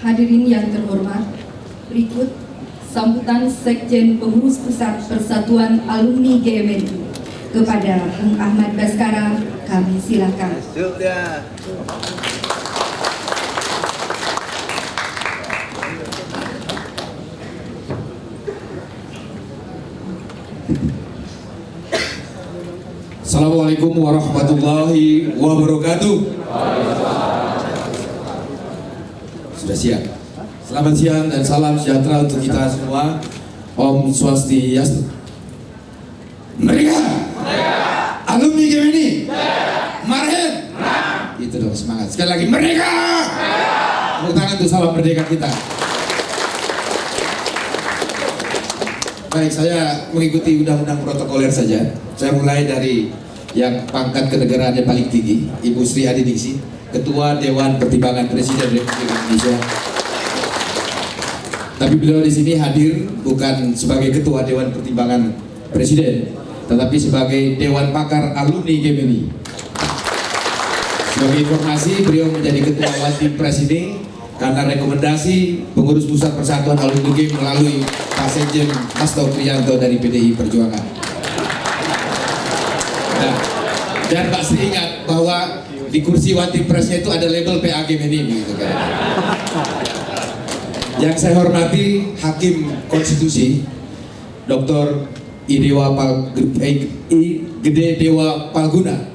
Hadirin yang terhormat, berikut sambutan Sekjen Pengurus Pusat Persatuan Alumni GMNI kepada Bung Ahmad Baskara, kami silakan. Assalamualaikum warahmatullahi wabarakatuh. Sudah siap. Selamat siang dan salam sejahtera untuk kita semua. Om Swastiastu. Merdeka! Alumni GMNI! Marhen! Itu dong, semangat. Sekali lagi, merdeka! Tepuk tangan untuk salam merdeka kita. Baik, saya mengikuti undang-undang protokoler saja. Saya mulai dari yang pangkat kenegaraannya paling tinggi, Ibu Sri Adiningsih, Ketua Dewan Pertimbangan Presiden Republik Indonesia. Tapi beliau di sini hadir bukan sebagai Ketua Dewan Pertimbangan Presiden, tetapi sebagai Dewan Pakar Alumni GMNI. Sebagai informasi, beliau menjadi Ketua Watim Pres ini karena rekomendasi Pengurus Pusat Persatuan Alumni GMNI melalui Pak Sekjen Hasto Priyanto dari PDI Perjuangan. Nah, dan Pak Sri ingat bahwa di kursi Watim Presnya itu ada label PA GMNI gitu kan. Yang saya hormati Hakim Konstitusi Dr. Gede Dewa Palguna.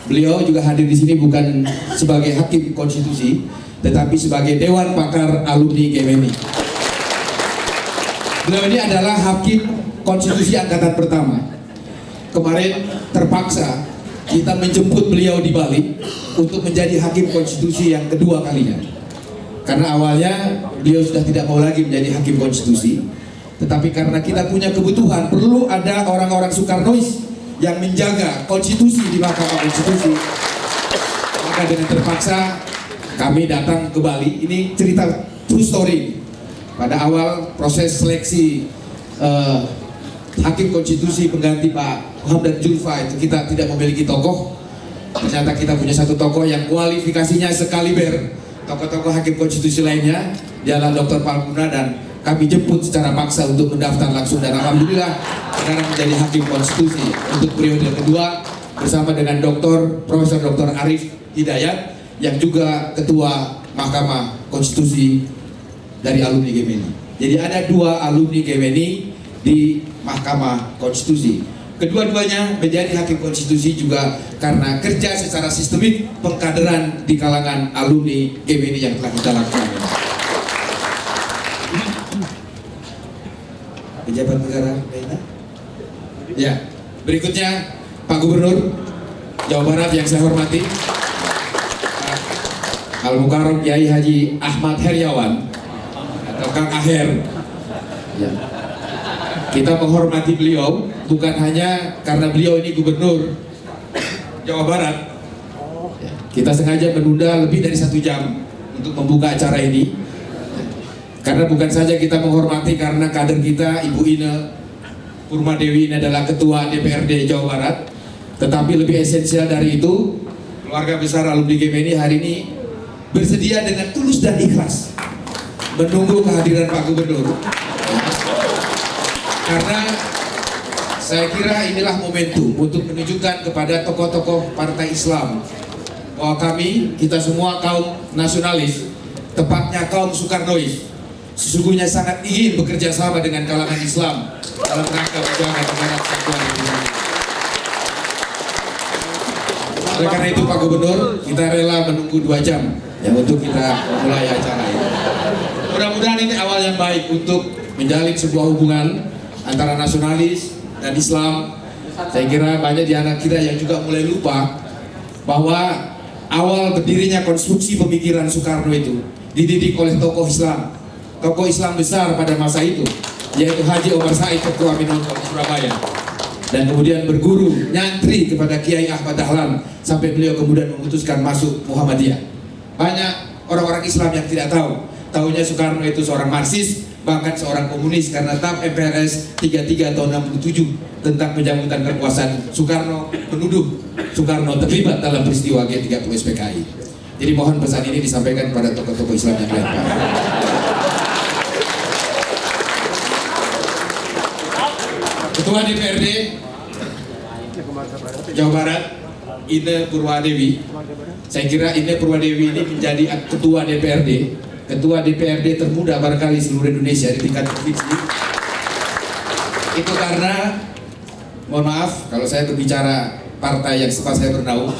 Beliau juga hadir di sini bukan sebagai Hakim Konstitusi, tetapi sebagai Dewan Pakar Alumni GMNI. Beliau ini adalah Hakim Konstitusi angkatan pertama. Kemarin terpaksa kita menjemput beliau di Bali untuk menjadi Hakim Konstitusi yang kedua kalinya. Karena awalnya beliau sudah tidak mau lagi menjadi Hakim Konstitusi, tetapi karena kita punya kebutuhan, perlu ada orang-orang Soekarnois yang menjaga konstitusi di Mahkamah Konstitusi. Maka dengan terpaksa kami datang ke Bali. Ini cerita true story. Pada awal proses seleksi Hakim Konstitusi pengganti Pak Muhammad Julfa itu kita tidak memiliki tokoh. Ternyata kita punya satu tokoh yang kualifikasinya sekaliber tokoh-tokoh Hakim Konstitusi lainnya. Dialah Dr. Palguna, dan kami jemput secara paksa untuk mendaftar langsung, dan alhamdulillah sekarang menjadi Hakim Konstitusi untuk periode kedua bersama dengan Profesor Dr. Arif Hidayat yang juga Ketua Mahkamah Konstitusi dari alumni GMNI. Jadi ada dua alumni GMNI di Mahkamah Konstitusi. Kedua-duanya menjadi Hakim Konstitusi juga karena kerja secara sistemik pengkaderan di kalangan alumni GMNI yang telah kita lakukan. Pejabat negara lainnya. Ya, berikutnya Pak Gubernur Jawa Barat yang saya hormati, Al-Mukarram Kiai Haji Ahmad Heriawan atau Kang Aher. Ya. Kita menghormati beliau bukan hanya karena beliau ini Gubernur Jawa Barat. Ya. Kita sengaja menunda lebih dari 1 jam untuk membuka acara ini, karena bukan saja kita menghormati karena kader kita Ibu Ine Purmadewi ini adalah Ketua DPRD Jawa Barat, tetapi lebih esensial dari itu, keluarga besar alumni GMNI hari ini bersedia dengan tulus dan ikhlas menunggu kehadiran Pak Gubernur. Karena saya kira inilah momentum untuk menunjukkan kepada tokoh-tokoh partai Islam bahwa kita semua kaum nasionalis, tepatnya kaum Soekarnois, sesungguhnya sangat ingin bekerja sama dengan kalangan Islam dalam rangka menjaga negara kesatuan Indonesia. Oleh karena itu Pak Gubernur, kita rela menunggu 2 jam ya untuk kita mulai acara ini. Mudah-mudahan ini awal yang baik untuk menjalin sebuah hubungan antara nasionalis dan Islam. Saya kira banyak di anak kita yang juga mulai lupa bahwa awal berdirinya konstruksi pemikiran Soekarno itu dididik oleh tokoh Islam besar pada masa itu, yaitu Haji Omar Said, Ketua Minongko Surabaya, dan kemudian berguru nyantri kepada Kiai Ahmad Dahlan sampai beliau kemudian memutuskan masuk Muhammadiyah. Banyak orang-orang Islam yang tidak tahu, tahunya Soekarno itu seorang Marxis, bahkan seorang komunis, karena TAP MPRS 33 tahun 67 tentang pencabutan kekuasaan Soekarno menuduh Soekarno terlibat dalam peristiwa G30 SPKI. Jadi mohon pesan ini disampaikan kepada tokoh-tokoh Islam yang lain, Pak. Ketua DPRD Jawa Barat, Ine Purwadewi. Saya kira Ine Purwadewi ini menjadi ketua DPRD termuda barangkali seluruh Indonesia di tingkat provinsi. Itu karena, mohon maaf kalau saya berbicara partai yang sempat saya bernaung,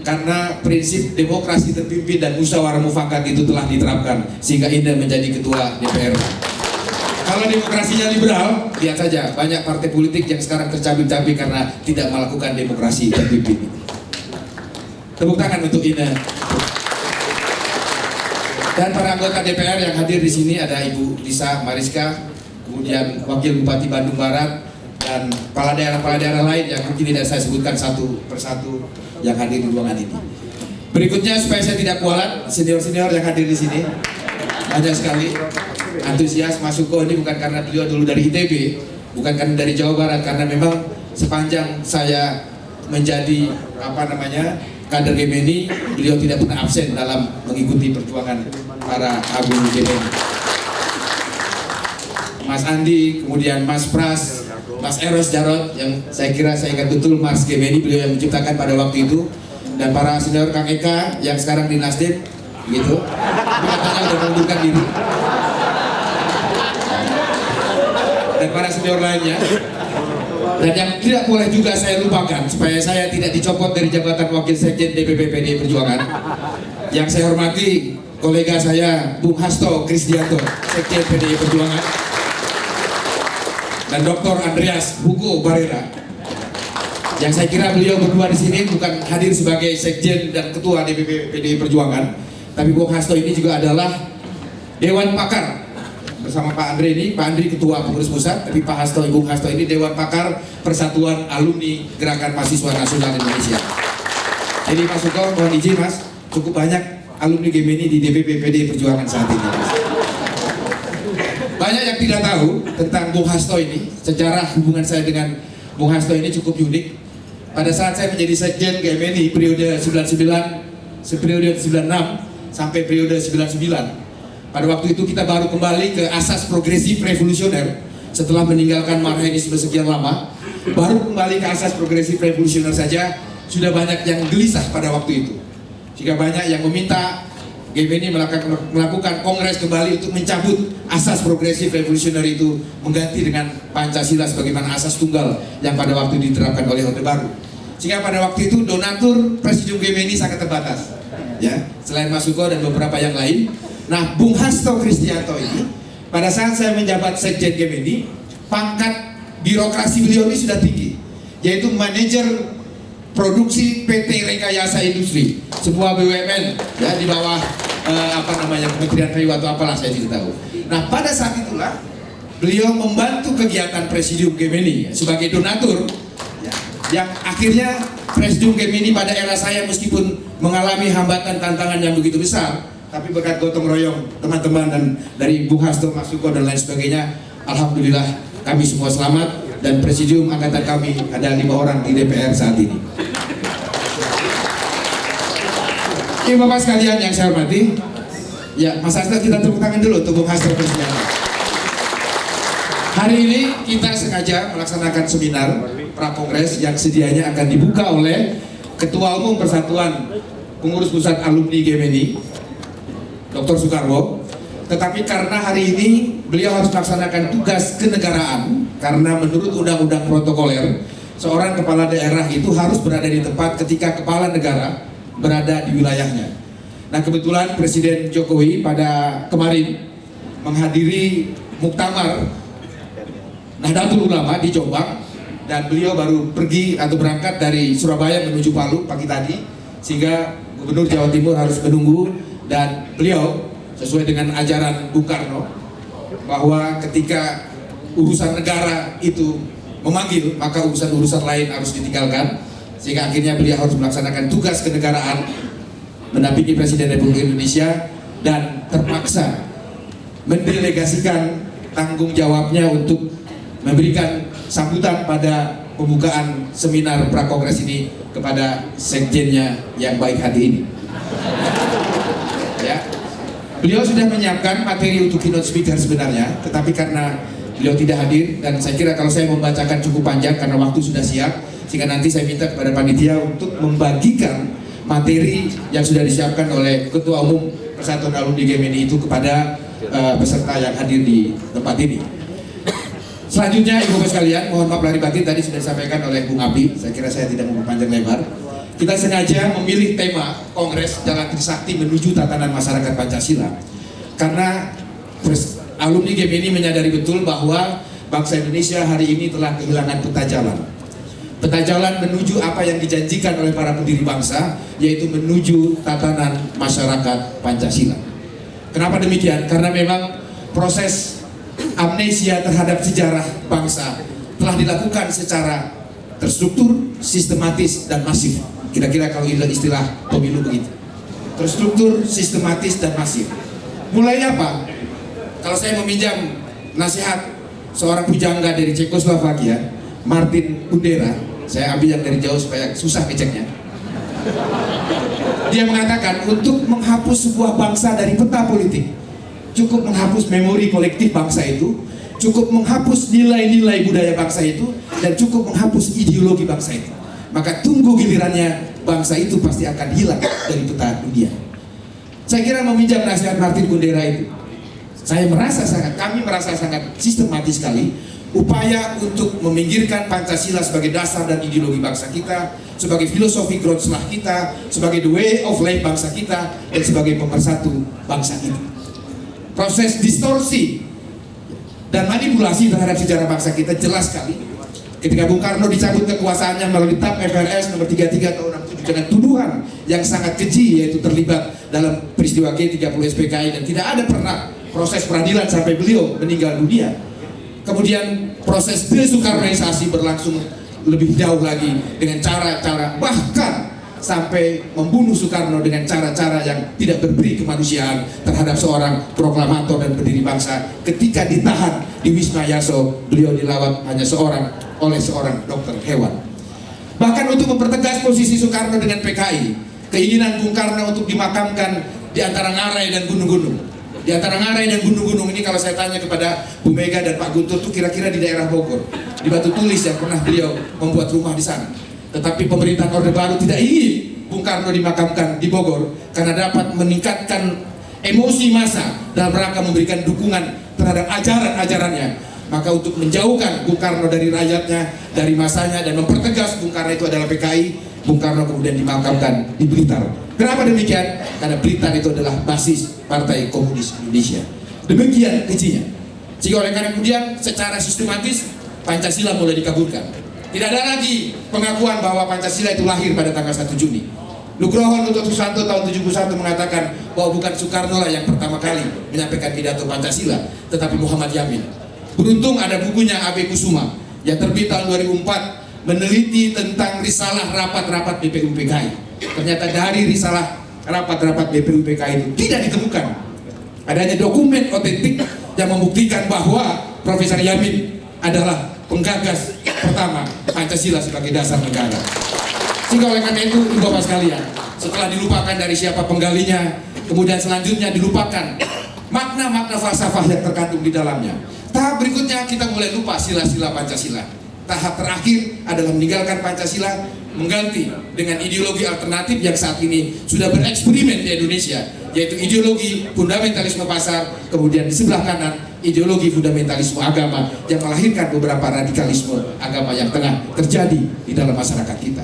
karena prinsip demokrasi terpimpin dan musyawarah mufakat itu telah diterapkan sehingga Ine menjadi ketua DPR. Kalau demokrasinya liberal, lihat saja banyak partai politik yang sekarang tercabik-cabik karena tidak melakukan demokrasi terpimpin. Tepuk tangan untuk Ine. Dan para anggota DPR yang hadir di sini ada Ibu Lisa Mariska, kemudian Wakil Bupati Bandung Barat, dan kepala daerah lain yang mungkin tidak saya sebutkan satu persatu yang hadir di ruangan ini. Berikutnya supaya saya tidak kualat, senior-senior yang hadir di sini banyak sekali. Antusias Mas Suko ini bukan karena beliau dulu dari ITB, bukan karena dari Jawa Barat, karena memang sepanjang saya menjadi kader Gemeni, beliau tidak pernah absen dalam mengikuti perjuangan para agung Gemeni. Mas Andi, kemudian Mas Pras, Mas Eros Jarot, yang saya kira saya ingat betul Mas Gemeni, beliau yang menciptakan pada waktu itu, dan para senior Kang Eka yang sekarang di Nasdem, gitu, katanya sudah mengundurkan diri. Dan para senior lainnya. Dan yang tidak boleh juga saya lupakan supaya saya tidak dicopot dari jabatan Wakil Sekjen DPP PDI Perjuangan, yang saya hormati kolega saya Bung Hasto Kristianto, Sekjen PDI Perjuangan, dan Dr. Andreas Hugo Barera, yang saya kira beliau berdua di sini bukan hadir sebagai Sekjen dan Ketua DPP PDI Perjuangan, tapi Bung Hasto ini juga adalah Dewan Pakar bersama Pak Andre ini. Pak Andre Ketua Pengurus Pusat, tapi Pak Hasto, Ibu Hasto ini Dewan Pakar Persatuan Alumni Gerakan Mahasiswa Nasional Indonesia. Jadi Mas Suko, mohon izin Mas, cukup banyak alumni Gemeni di DPP PDI Perjuangan saat ini, Mas. Banyak yang tidak tahu tentang Bung Hasto ini. Sejarah hubungan saya dengan Bung Hasto ini cukup unik. Pada saat saya menjadi Sekjen Gemeni periode 96 sampai periode 99, pada waktu itu kita baru kembali ke asas progresif revolusioner setelah meninggalkan marxisme sekian lama. Baru kembali ke asas progresif revolusioner saja sudah banyak yang gelisah pada waktu itu. Jika banyak yang meminta Gemeni melakukan kongres kembali untuk mencabut asas progresif revolusioner itu, mengganti dengan Pancasila sebagaimana asas tunggal yang pada waktu diterapkan oleh Orde Baru. Sehingga pada waktu itu donatur Presidium Gemeni sangat terbatas. Ya, selain Mas Suko dan beberapa yang lain. Nah, Bung Hasto Kristianto ini, pada saat saya menjabat Sekjen Gemeni, pangkat birokrasi beliau ini sudah tinggi, yaitu manajer produksi PT Rekayasa Industri, sebuah BUMN ya di bawah Kementerian PU atau apalah, saya tidak tahu. Nah, pada saat itulah beliau membantu kegiatan Presidium Gemeni sebagai donatur, ya, yang akhirnya Presidium Gemeni pada era saya meskipun mengalami hambatan tantangan yang begitu besar, tapi berkat gotong royong teman-teman dan dari Bung Hasto, Mas Suko dan lain sebagainya, alhamdulillah kami semua selamat dan presidium angkatan kami ada 5 orang di DPR saat ini. Oke Bapak sekalian yang saya hormati, ya Mas Hasto, kita tepuk tangan dulu untuk Bung Hasto Presiden. Hari ini kita sengaja melaksanakan seminar prakongres yang sedianya akan dibuka oleh Ketua Umum Persatuan Pengurus Pusat Alumni Gemeni, Dr. Soekarwo, tetapi karena hari ini beliau harus melaksanakan tugas kenegaraan, karena menurut undang-undang protokoler, seorang kepala daerah itu harus berada di tempat ketika kepala negara berada di wilayahnya. Nah, kebetulan Presiden Jokowi pada kemarin menghadiri muktamar Nahdlatul Ulama di Jombang, dan beliau baru pergi atau berangkat dari Surabaya menuju Palu pagi tadi, sehingga Gubernur Jawa Timur harus menunggu. Dan beliau sesuai dengan ajaran Bung Karno bahwa ketika urusan negara itu memanggil, maka urusan-urusan lain harus ditinggalkan, sehingga akhirnya beliau harus melaksanakan tugas kenegaraan mendampingi Presiden Republik Indonesia dan terpaksa mendelegasikan tanggung jawabnya untuk memberikan sambutan pada pembukaan seminar prakongres ini kepada sekjennya yang baik hati ini. Beliau sudah menyiapkan materi untuk keynote speaker sebenarnya, tetapi karena beliau tidak hadir, dan saya kira kalau saya membacakan cukup panjang karena waktu sudah siap, sehingga nanti saya minta kepada panitia untuk membagikan materi yang sudah disiapkan oleh Ketua Umum Persatuan Alumni GMNI itu kepada peserta yang hadir di tempat ini. Selanjutnya, Ibu-Bapak sekalian, mohon maaf lahir batin tadi sudah disampaikan oleh Bung Abdi. Saya kira saya tidak mau panjang lebar. Kita sengaja memilih tema Kongres Jalan Trisakti Menuju Tatanan Masyarakat Pancasila karena alumni GMNI menyadari betul bahwa bangsa Indonesia hari ini telah kehilangan peta jalan. Peta jalan menuju apa yang dijanjikan oleh para pendiri bangsa, yaitu menuju tatanan masyarakat Pancasila. Kenapa demikian? Karena memang proses amnesia terhadap sejarah bangsa telah dilakukan secara terstruktur, sistematis, dan masif. Kira-kira kalau istilah pemilu begitu. Terstruktur, sistematis, dan masif. Mulai apa? Kalau saya meminjam nasihat seorang pujangga dari Cekoslovakia, Martin Kundera, saya ambil yang dari jauh supaya susah ngeceknya. Dia mengatakan untuk menghapus sebuah bangsa dari peta politik, cukup menghapus memori kolektif bangsa itu, cukup menghapus nilai-nilai budaya bangsa itu, dan cukup menghapus ideologi bangsa itu. Maka tunggu gilirannya bangsa itu pasti akan hilang dari peta dunia. Saya kira meminjam nasihat Martin Kundera itu, kami merasa sangat sistematis sekali upaya untuk meminggirkan Pancasila sebagai dasar dan ideologi bangsa kita, sebagai filosofi Grundslag kita, sebagai the way of life bangsa kita, dan sebagai pemersatu bangsa kita. Proses distorsi dan manipulasi terhadap sejarah bangsa kita jelas sekali. Ketika Bung Karno dicabut kekuasaannya melalui TAP FRS nomor 33 tahun 67 dengan tuduhan yang sangat keji, yaitu terlibat dalam peristiwa G30 SPKI, dan tidak ada pernah proses peradilan sampai beliau meninggal dunia. Kemudian proses desoekarnoisasi berlangsung lebih jauh lagi dengan cara-cara, bahkan sampai membunuh Soekarno dengan cara-cara yang tidak berberi kemanusiaan terhadap seorang proklamator dan pendiri bangsa. Ketika ditahan di Wisma Yaso, beliau dilawat hanya oleh seorang dokter hewan. Bahkan untuk mempertegas posisi Soekarno dengan PKI, keinginan Bung Karno untuk dimakamkan di antara Ngarai dan gunung-gunung. Di antara Ngarai dan gunung-gunung ini, kalau saya tanya kepada Bu Mega dan Pak Guntur, itu kira-kira di daerah Bogor, di Batu Tulis yang pernah beliau membuat rumah di sana. Tetapi pemerintahan Orde Baru tidak ingin Bung Karno dimakamkan di Bogor karena dapat meningkatkan emosi massa dalam rangka memberikan dukungan terhadap ajaran-ajarannya. Maka untuk menjauhkan Bung Karno dari rakyatnya, dari masanya, dan mempertegas Bung Karno itu adalah PKI, Bung Karno kemudian dimakamkan di Blitar. Kenapa demikian? Karena Blitar itu adalah basis Partai Komunis Indonesia. Demikian kejinya. Sehingga oleh karena kemudian secara sistematis Pancasila mulai dikaburkan. Tidak ada lagi pengakuan bahwa Pancasila itu lahir pada tanggal 1 Juni. Nugroho Nuto Susanto tahun 71 mengatakan bahwa bukan Soekarno lah yang pertama kali menyampaikan pidato Pancasila, tetapi Muhammad Yamin. Beruntung ada bukunya A.B. Kusuma yang terbit tahun 2004 meneliti tentang risalah rapat-rapat BPU PKI. Ternyata dari risalah rapat-rapat BPU PKI itu tidak ditemukan adanya dokumen otentik yang membuktikan bahwa Profesor Yamin adalah penggagas pertama Pancasila sebagai dasar negara. Sehingga oleh karena itu, Ibu-Bapak sekalian, setelah dilupakan dari siapa penggalinya, kemudian selanjutnya dilupakan makna-makna falsafah yang terkandung di dalamnya. Tahap berikutnya kita mulai lupa sila-sila Pancasila. Tahap terakhir adalah meninggalkan Pancasila, mengganti dengan ideologi alternatif yang saat ini sudah bereksperimen di Indonesia, yaitu ideologi fundamentalisme pasar, kemudian di sebelah kanan ideologi fundamentalisme agama yang melahirkan beberapa radikalisme agama yang tengah terjadi di dalam masyarakat kita.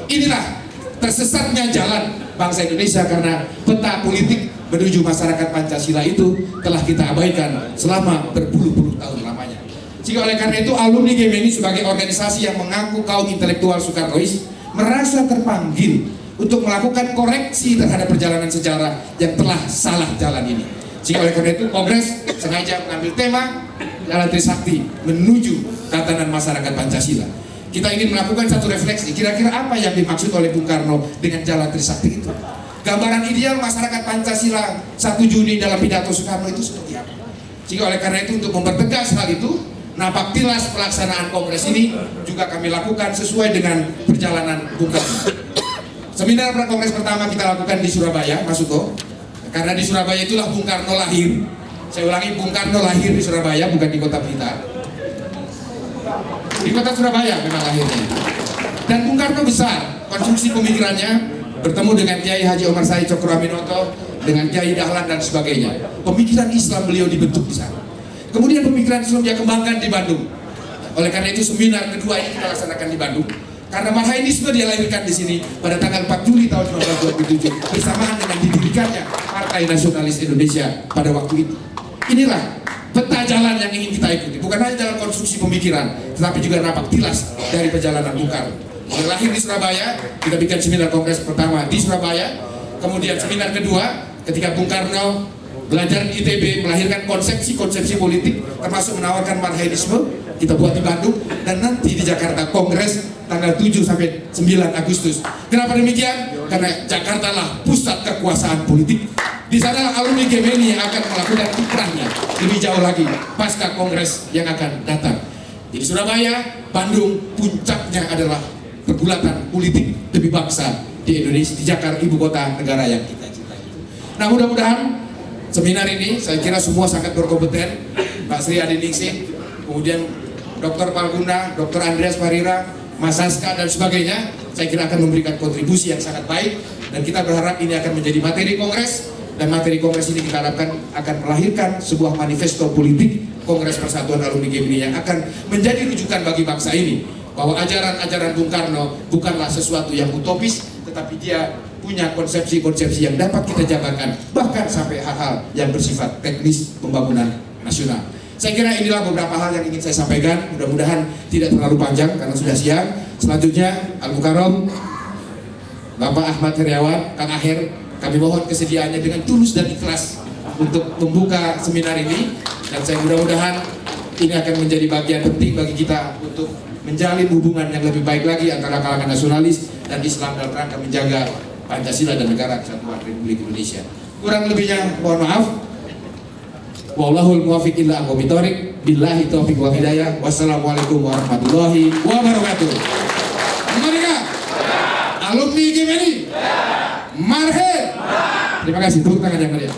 Inilah tersesatnya jalan bangsa Indonesia karena peta politik menuju masyarakat Pancasila itu telah kita abaikan selama berpuluh-puluh tahun lamanya. Sehingga oleh karena itu alumni GMNI sebagai organisasi yang mengaku kaum intelektual Soekarnois merasa terpanggil untuk melakukan koreksi terhadap perjalanan sejarah yang telah salah jalan ini. Sehingga oleh karena itu Kongres sengaja mengambil tema Jalan Trisakti menuju tatanan masyarakat Pancasila. Kita ingin melakukan satu refleksi, kira-kira apa yang dimaksud oleh Bung Karno dengan Jalan Trisakti itu. Gambaran ideal masyarakat Pancasila 1 Juni dalam pidato Soekarno itu seperti apa. Sehingga oleh karena itu untuk mempertegas hal itu, napaktilas pelaksanaan Kongres ini juga kami lakukan sesuai dengan perjalanan Bung Karno. Seminar Kongres pertama kita lakukan di Surabaya, Mas Suko. Karena di Surabaya itulah Bung Karno lahir. Saya ulangi, Bung Karno lahir di Surabaya, bukan di Kota Blitar. Di Kota Surabaya memang lahirnya. Dan Bung Karno besar konstruksi pemikirannya, bertemu dengan Kiai Haji Omar Said Cokroaminoto, dengan Kiai Dahlan dan sebagainya. Pemikiran Islam beliau dibentuk di sana. Kemudian pemikiran Islam dia kembangkan di Bandung. Oleh karena itu seminar kedua ini kita laksanakan di Bandung. Karena Marhainisme dia lahirkan di sini pada tanggal 4 Juli tahun 1927 bersamaan dengan didirikannya Partai Nasionalis Indonesia pada waktu itu. Inilah peta jalan yang ingin kita ikuti, bukan hanya dalam konstruksi pemikiran, tetapi juga napak tilas dari perjalanan Bung Karno. Lahir di Surabaya, kita bikin seminar kongres pertama di Surabaya, kemudian seminar kedua ketika Bung Karno belajar di ITB melahirkan konsepsi-konsepsi politik termasuk menawarkan Marhainisme, kita buat di Bandung, dan nanti di Jakarta kongres tanggal 7 sampai 9 Agustus. Kenapa demikian? Karena Jakarta lah pusat kekuasaan politik. Di sana alumni Gemini yang akan melakukan kiprahnya lebih jauh lagi pasca kongres yang akan datang. Di Surabaya, Bandung, puncaknya adalah pergulatan politik demi bangsa di Indonesia, di Jakarta, ibu kota negara yang kita cintai. Nah, mudah-mudahan seminar ini saya kira semua sangat berkompeten. Pak Sri Adiningsih, kemudian Dr. Palguna, Dr. Andreas Parira, Mas Saska dan sebagainya, saya kira akan memberikan kontribusi yang sangat baik, dan kita berharap ini akan menjadi materi kongres, dan materi kongres ini kita harapkan akan melahirkan sebuah manifesto politik Kongres Persatuan Alumni Gemini yang akan menjadi rujukan bagi bangsa ini, bahwa ajaran-ajaran Bung Karno bukanlah sesuatu yang utopis, tetapi dia punya konsepsi-konsepsi yang dapat kita jabarkan, bahkan sampai hal-hal yang bersifat teknis pembangunan nasional. Saya kira inilah beberapa hal yang ingin saya sampaikan, mudah-mudahan tidak terlalu panjang karena sudah siang. Selanjutnya, Al-Mukarram Bapak Ahmad Heriawan, Kang Aher, kami mohon kesediaannya dengan tulus dan ikhlas untuk membuka seminar ini, dan saya mudah-mudahan ini akan menjadi bagian penting bagi kita untuk menjalin hubungan yang lebih baik lagi antara kalangan nasionalis dan Islam dalam rangka menjaga Pancasila dan Negara Kesatuan Republik Indonesia. Kurang lebihnya mohon maaf. Wallahul muwaffiq illa aqwamit thoriq. Billahi taufiq wal hidayah. Wassalamualaikum warahmatullahi wabarakatuh. Mereka alumni Gemini. Marhe. Terima kasih, tepuk tangan yang meriah.